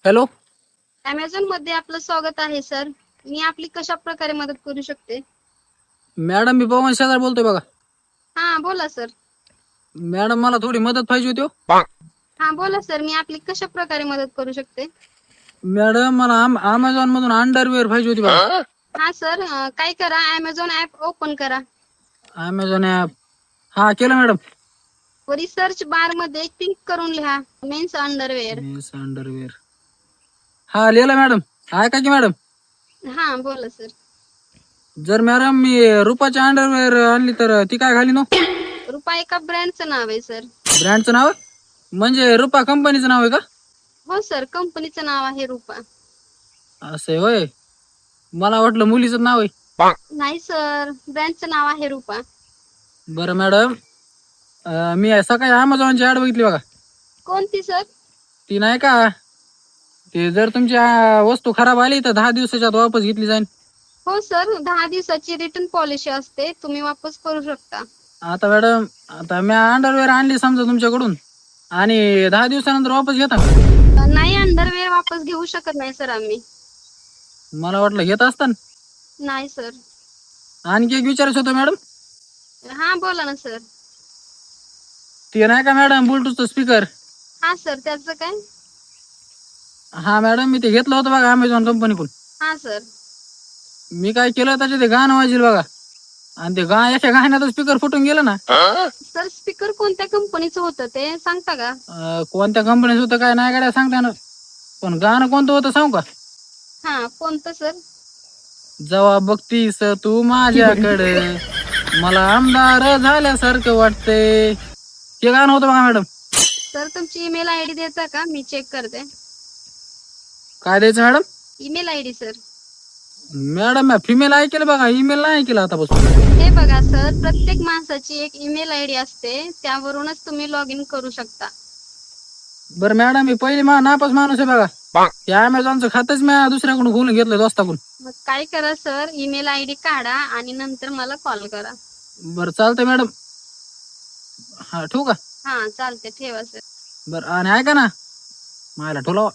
Hello. Amazon मध्ये आपलं स्वागत आहे सर. मी आपली कशा प्रकारे मदत करू शकते? मॅडम, मी पवन शेजार बोलतोय बघा. हा बोला सर. मॅडम, मला थोडी मदत पाहिजे होती हो. हा बोला सर, मी आपली कशा प्रकारे मदत करू शकते? मॅडम, मला अमेझॉन मधून अंडरवेअर पाहिजे होती बघा. हा सर, काय करा, अमेझॉन ऍप ओपन करा. Amazon app. हा, केलं मॅडम. वरी सर्च बार मध्ये क्लिक करून लिहा मेन्स अंडरवेअर. Men's underwear. हा, लिहिलं मॅडम. ऐका की मॅडम, हा बोला सर. जर मॅडम मी रुपाची अंडरवेअर आणली तर ती काय घाली नो? रुपा एका ब्रँडचं नाव आहे सर. ब्रँडचं नाव आहे? म्हणजे रुपा कंपनीचं नाव आहे का? हो सर, कंपनीचं नाव आहे रुपा. असं आहे होय. मला वाटलं मुलीचं नाव आहे. नाही सर, ब्रँडचं नाव आहे रुपा. बरं मॅडम, मी सकाळी अमेझॉनची ऍड बघितली बघा. कोणती सर? ती नाही का, ते जर तुमची वस्तू खराब आली तर 10 दिवसाच्या आत वापस घेतली जाईल. हो सर, 10 दिवसाची रिटर्न पॉलिसी असते, तुम्ही वापस करू शकता. आता मॅडम, आता मी अंडरवेअर आणली समजा तुमच्याकडून आणि 10 दिवसानंतर वापस घेता का? नाही, अंडरवेअर वापस घेऊ शकत नाही सर आम्ही. मला वाटलं घेत असताना. नाही सर. आणखी एक विचारायचं होतं मॅडम. हा बोला ना सर. ते नाही का मॅडम, ब्लूटूथचं स्पीकर. हा सर, त्याचं काय? हा मॅडम, मी ते घेतलं होतं बघा अमेझॉन कंपनीकडून. हा सर. मी काय केलं, त्याचे ते गाणं वाजेल बघा, आणि ते एका गाण्याचं स्पीकर फुटून गेलं ना. सर, स्पीकर कोणत्या कंपनीचं होतं ते सांगता का? कोणत्या कंपनीचं होतं काय नाही गाड्या सांगता ना, पण गाणं कोणतं होतं सांगू का? हा, कोणतं सर? जेव्हा बघतीस तू माझ्याकडे मला आमदार झाल्यासारखं वाटतंय, हे गाणं होतं बघा मॅडम. सर, तुमची ईमेल आयडी द्यायचा का, मी चेक करते. काय द्यायचं madam? Email ID sir. Madam, female ऐकेल बघा, ईमेल नाही ऐकेल आतापासून. हे बघा सर, प्रत्येक माणसाची एक ईमेल आयडी असते, त्यावरूनच तुम्ही लॉग इन करू शकता. बरं मॅडम, मी पहिली नापास माणूस आहे बघा. या अमेझॉनचं खातच मी दुसऱ्याकडून खोलून घेतलं दोस्ताकडून. मग काय करा सर, ईमेल आयडी काढा आणि नंतर मला कॉल करा. बरं चालतंय मॅडम. हा, ठेवू का? हा चालते, ठेवा सर. बरं, आणि ऐका ना, मला ठेवला.